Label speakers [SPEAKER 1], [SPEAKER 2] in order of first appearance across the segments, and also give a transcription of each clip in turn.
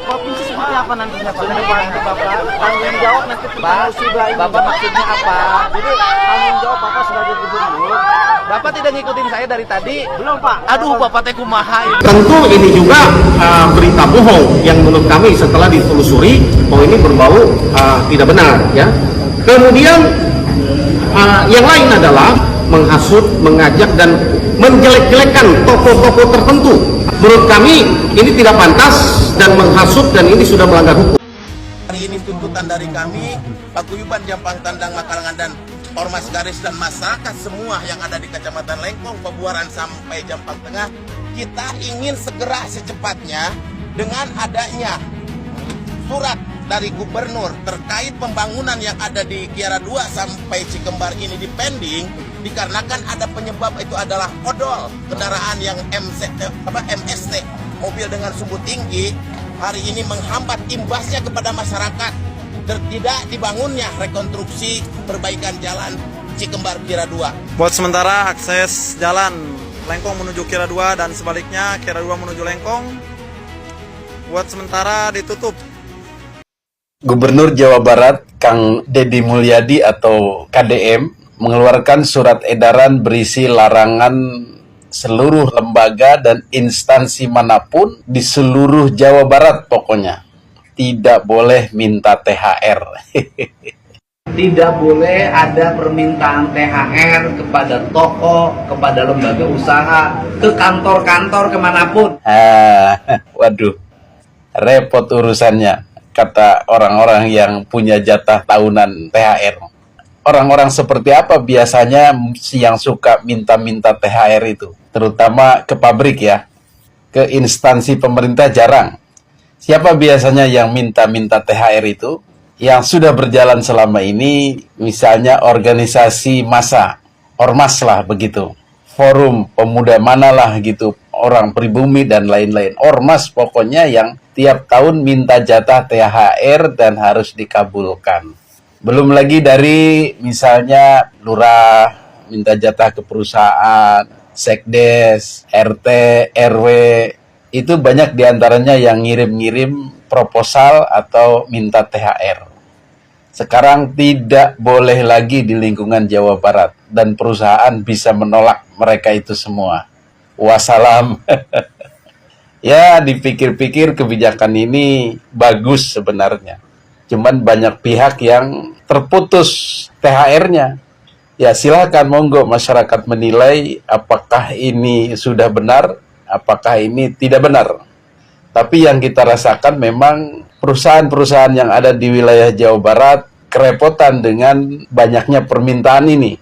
[SPEAKER 1] provinsi seperti apa nantinya Pak? Depan Bapak tanggung jawab nanti tentang musibah ini. Bapak maksudnya apa? Jadi tanggung jawab Bapak sebagai gubernur. Bapak tidak ngikutin saya dari tadi? Belum Pak. Aduh Bapak teh kumaha ini.
[SPEAKER 2] Tentu ini juga berita bohong yang menurut kami setelah ditelusuri bahwa ini berbau tidak benar ya. Kemudian yang lain adalah menghasut, mengajak dan menjelek-jelekan tokoh-tokoh tertentu. Menurut kami ini tidak pantas dan menghasut dan ini sudah melanggar hukum.
[SPEAKER 3] Hari ini tuntutan dari kami, Paguyuban Jampang Tandang Makalangan dan Ormas Garis dan masyarakat semua yang ada di Kecamatan Lengkong, Pebuaran sampai Jampang Tengah, kita ingin segera secepatnya dengan adanya surat dari gubernur terkait pembangunan yang ada di Kiara 2 sampai Cikembar ini dipending dikarenakan ada penyebab itu adalah odol kendaraan yang MST mobil dengan sumbu tinggi hari ini menghambat imbasnya kepada masyarakat tidak dibangunnya rekonstruksi perbaikan jalan Cikembar Kiara 2.
[SPEAKER 4] Buat sementara akses jalan Lengkong menuju Kiara 2 dan sebaliknya Kiara 2 menuju Lengkong buat sementara ditutup.
[SPEAKER 5] Gubernur Jawa Barat Kang Deddy Mulyadi atau KDM mengeluarkan surat edaran berisi larangan seluruh lembaga dan instansi manapun di seluruh Jawa Barat pokoknya tidak boleh minta THR.
[SPEAKER 1] Tidak boleh ada permintaan THR kepada toko, kepada lembaga usaha, ke kantor-kantor kemanapun.
[SPEAKER 5] Waduh, repot urusannya, kata orang-orang yang punya jatah tahunan THR. Orang-orang seperti apa biasanya yang suka minta-minta THR itu? Terutama ke pabrik ya, ke instansi pemerintah jarang. Siapa biasanya yang minta-minta THR itu? Yang sudah berjalan selama ini, misalnya organisasi massa, ormas lah begitu. Forum pemuda manalah gitu, orang pribumi dan lain-lain. Ormas pokoknya yang tiap tahun minta jatah THR dan harus dikabulkan. Belum lagi dari misalnya lurah minta jatah ke perusahaan, sekdes, RT, RW, itu banyak diantaranya yang ngirim-ngirim proposal atau minta THR. Sekarang tidak boleh lagi di lingkungan Jawa Barat dan perusahaan bisa menolak mereka itu semua. Wassalam. Ya, dipikir-pikir kebijakan ini bagus sebenarnya. Cuman banyak pihak yang terputus THR-nya. Ya silakan monggo masyarakat menilai apakah ini sudah benar, apakah ini tidak benar. Tapi yang kita rasakan memang perusahaan-perusahaan yang ada di wilayah Jawa Barat kerepotan dengan banyaknya permintaan ini.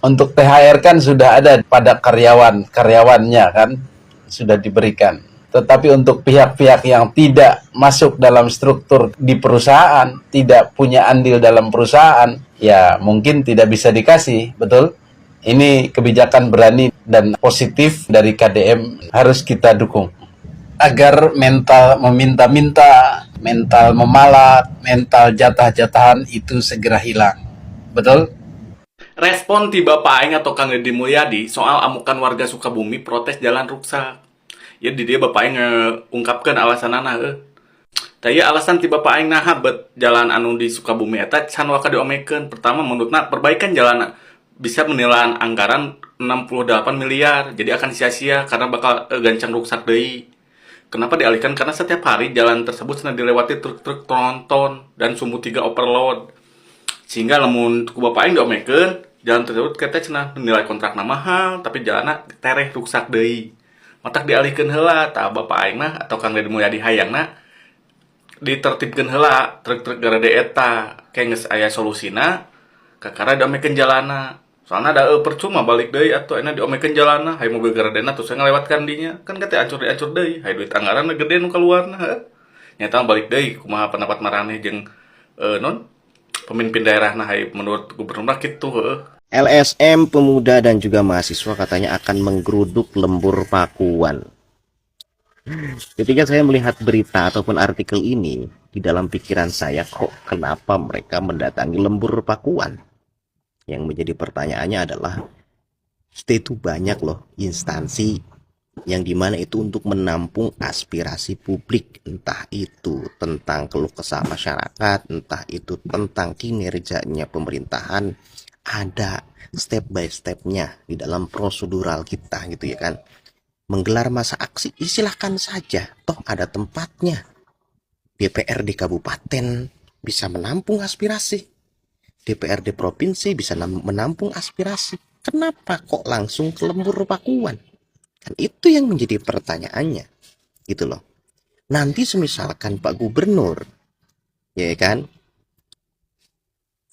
[SPEAKER 5] Untuk THR kan sudah ada pada karyawannya kan, sudah diberikan. Tetapi untuk pihak-pihak yang tidak masuk dalam struktur di perusahaan, tidak punya andil dalam perusahaan, ya mungkin tidak bisa dikasih, betul? Ini kebijakan berani dan positif dari KDM harus kita dukung. Agar mental meminta-minta, mental memalak, mental jatah-jatahan itu segera hilang. Betul?
[SPEAKER 6] Respon tiba Pak Aing atau Kang Deddy Mulyadi soal amukan warga Sukabumi protes jalan rusak. Ya di dia Bapak Aing ngungkapkan alasanana Taya alasan tiba Bapak Aing naha bet jalan anu di Sukabumi eta can waka diomekeun. Pertama menurutna perbaikan jalan bisa menilaan anggaran 68 miliar. Jadi akan sia-sia karena bakal gancang rusak deui. Kenapa dialihkan? Karena setiap hari jalan tersebut sedang dilewati truk-truk tronton dan sumbu 3 overload. Sehingga lamun ku Bapak Aing diomekeun, jalan tersebut kita cenah nilai kontrakna mahal tapi jalanna tereh rusak deui. Matak dialihkeun heula tah Bapak Aing mah atau Kang Deddy Mulyadi hayangna ditertibkeun heula truk-truk garade eta kayak geus aya solusina kakara diomekeun jalanna. Soalna da percuma balik deui atuh enak diomekeun jalanna, hayang mobil garadena terus ngelewatkan dinya. Kan kate ancur-ancur deui, hayang duit anggaranna gede nu kaluarna heuh. Nyata balik deui kumaha pendapat maraneh jeung pemimpin daerahna hayang menurut gubernur kitu heuh.
[SPEAKER 7] LSM pemuda dan juga mahasiswa katanya akan menggeruduk lembur Pakuan. Ketika saya melihat berita ataupun artikel ini, di dalam pikiran saya kok kenapa mereka mendatangi lembur Pakuan? Yang menjadi pertanyaannya adalah, stay itu banyak loh instansi yang dimana itu untuk menampung aspirasi publik, entah itu tentang keluh kesah masyarakat, entah itu tentang kinerjanya pemerintahan. Ada step by stepnya di dalam prosedural kita gitu ya kan. Menggelar masa aksi silahkan saja, toh ada tempatnya. DPRD kabupaten bisa menampung aspirasi, DPRD provinsi bisa menampung aspirasi. Kenapa kok langsung ke lembur Pakuan? Kan itu yang menjadi pertanyaannya, gitu loh. Nanti semisalkan Pak Gubernur, ya kan,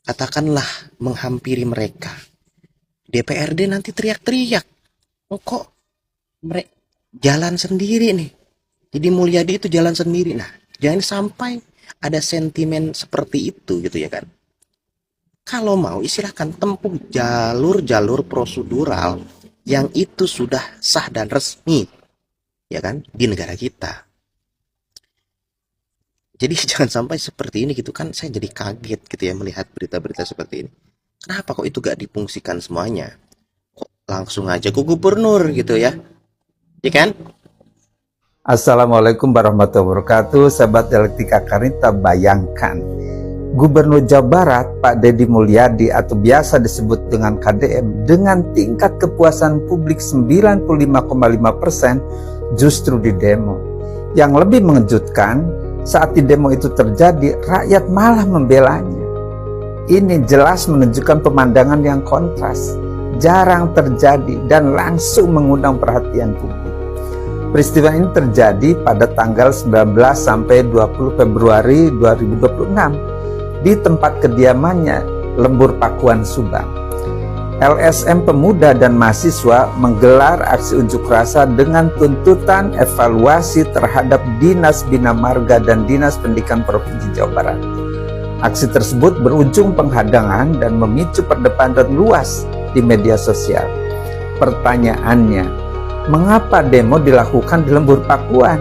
[SPEAKER 7] katakanlah menghampiri mereka, DPRD nanti teriak-teriak, oh, kok mereka jalan sendiri nih, jadi Mulyadi itu jalan sendiri. Nah, jangan sampai ada sentimen seperti itu gitu ya kan. Kalau mau silahkan tempuh jalur-jalur prosedural yang itu sudah sah dan resmi ya kan di negara kita. Jadi jangan sampai seperti ini gitu kan. Saya jadi kaget gitu ya melihat berita-berita seperti ini. Kenapa kok itu gak difungsikan semuanya? Kok langsung aja ke gubernur gitu ya? Ya kan?
[SPEAKER 8] Assalamualaikum warahmatullahi wabarakatuh. Sahabat Dialektika Karinta, bayangkan Gubernur Jawa Barat Pak Deddy Mulyadi atau biasa disebut dengan KDM dengan tingkat kepuasan publik 95,5% justru di demo. Yang lebih mengejutkan, saat di demo itu terjadi, rakyat malah membelanya. Ini jelas menunjukkan pemandangan yang kontras, jarang terjadi dan langsung mengundang perhatian publik. Peristiwa ini terjadi pada tanggal 19 sampai 20 Februari 2026 di tempat kediamannya Lembur Pakuan, Subang. LSM pemuda dan mahasiswa menggelar aksi unjuk rasa dengan tuntutan evaluasi terhadap Dinas Bina Marga dan Dinas Pendidikan Provinsi Jawa Barat. Aksi tersebut berujung penghadangan dan memicu perdebatan luas di media sosial. Pertanyaannya, mengapa demo dilakukan di Lembur Pakuan,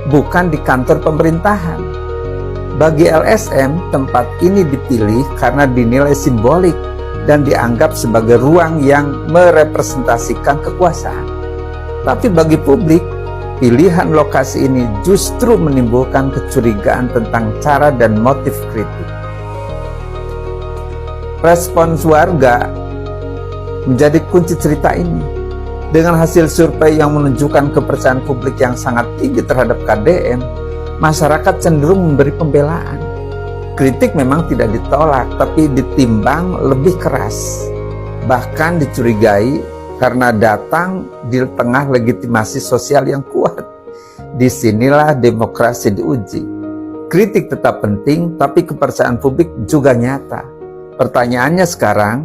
[SPEAKER 8] bukan di kantor pemerintahan? Bagi LSM, tempat ini dipilih karena dinilai simbolik dan dianggap sebagai ruang yang merepresentasikan kekuasaan. Tapi bagi publik, pilihan lokasi ini justru menimbulkan kecurigaan tentang cara dan motif kritik. Respons warga menjadi kunci cerita ini. Dengan hasil survei yang menunjukkan kepercayaan publik yang sangat tinggi terhadap KDM, masyarakat cenderung memberi pembelaan. Kritik memang tidak ditolak, tapi ditimbang lebih keras. Bahkan dicurigai karena datang di tengah legitimasi sosial yang kuat. Disinilah demokrasi diuji. Kritik tetap penting, tapi kepercayaan publik juga nyata. Pertanyaannya sekarang,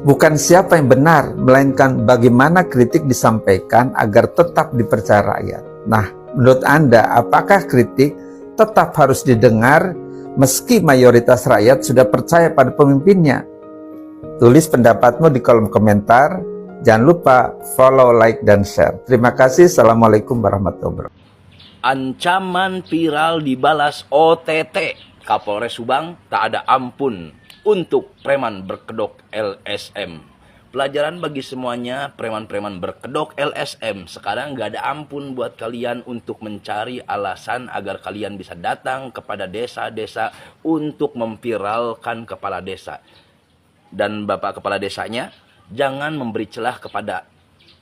[SPEAKER 8] bukan siapa yang benar, melainkan bagaimana kritik disampaikan agar tetap dipercaya rakyat. Nah, menurut Anda, apakah kritik tetap harus didengar meski mayoritas rakyat sudah percaya pada pemimpinnya? Tulis pendapatmu di kolom komentar. Jangan lupa follow, like, dan share. Terima kasih. Assalamualaikum warahmatullahi wabarakatuh.
[SPEAKER 1] Ancaman viral dibalas OTT. Kapolres Subang tak ada ampun untuk preman berkedok LSM. Pelajaran bagi semuanya, preman-preman berkedok LSM. Sekarang gak ada ampun buat kalian untuk mencari alasan agar kalian bisa datang kepada desa-desa untuk memviralkan kepala desa. Dan Bapak Kepala Desanya, jangan memberi celah kepada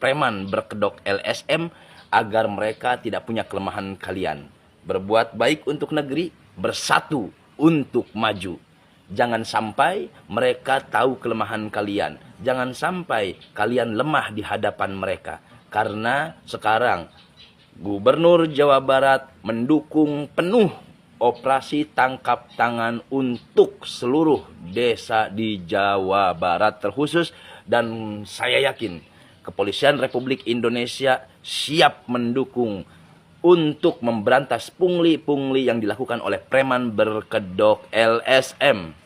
[SPEAKER 1] preman berkedok LSM agar mereka tidak punya kelemahan kalian. Berbuat baik untuk negeri, bersatu untuk maju. Jangan sampai mereka tahu kelemahan kalian. Jangan sampai kalian lemah di hadapan mereka. Karena sekarang Gubernur Jawa Barat mendukung penuh operasi tangkap tangan untuk seluruh desa di Jawa Barat terkhusus. Dan saya yakin Kepolisian Republik Indonesia siap mendukung untuk memberantas pungli-pungli yang dilakukan oleh preman berkedok LSM.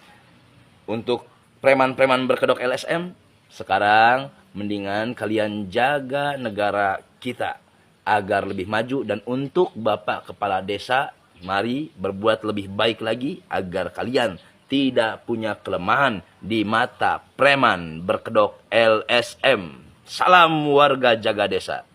[SPEAKER 1] Untuk preman-preman berkedok LSM, sekarang mendingan kalian jaga negara kita agar lebih maju. Dan untuk Bapak Kepala Desa, mari berbuat lebih baik lagi agar kalian tidak punya kelemahan di mata preman berkedok LSM.
[SPEAKER 9] Salam warga jaga desa.